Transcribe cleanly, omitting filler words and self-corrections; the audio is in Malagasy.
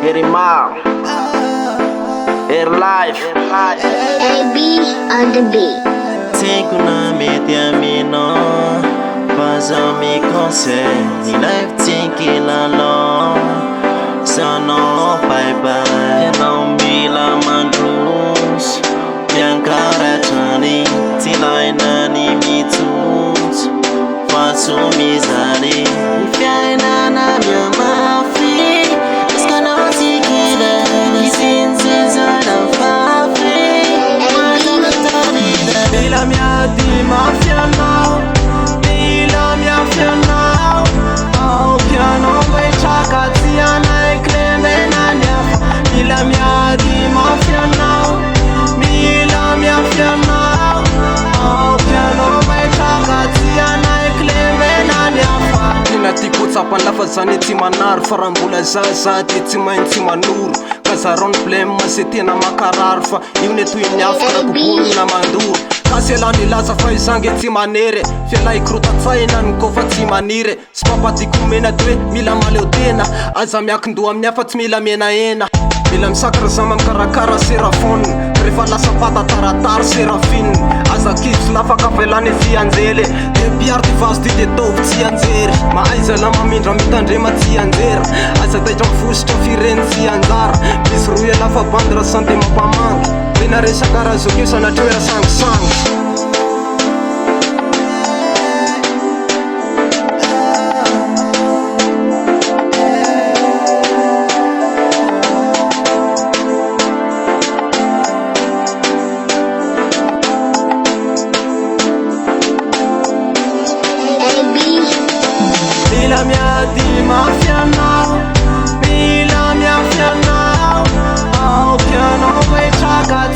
Erimar, Airlife, AB on the beat. Tiako na mety aminao fa mi conseil ny life tiky lalao sanao bye-bye ianao mila mandroso miankaratrany tsy ilaina ny mitsotso fa somizany ny fiainana miamafy izy ka anao tikila isinzezana fafy mila miady mafy anao mila miafy anao aoky anao mitraka tsy anaiky menany hafa mila miady mafy anao mila miafy anao aoky anao mitraka tsy anaiky menany hafa tena tiako tsapany lafa zany tsy manary fa raha mbola zaza de tsy maintsy manoro ka zarony blème se tena makarary fa io ne toy ny afo karakobolona mandoro kasy alany laza fa izange tsy manery fialay krotatsaina ny kofa tsy maniry sy pampatiko mena de hoe mila maleo tena aza miakindoha amin'ny hafa tsy mila menaena mila misakara zama mikarakara serafone rehefa lasa patataratary serafine aza kivy lafaka velany fianjely de piarty vazo ty de tovy tsy anjery maaiza la mamindra mitandrema tsy anjera aza taitra mifositra fireny tsy anjara misy roe lafa bandra sande mampamangy tena resaka zokio sanatria hoe rasangisangy mila miady mafy anao mila miafy anao aoky anao mitraka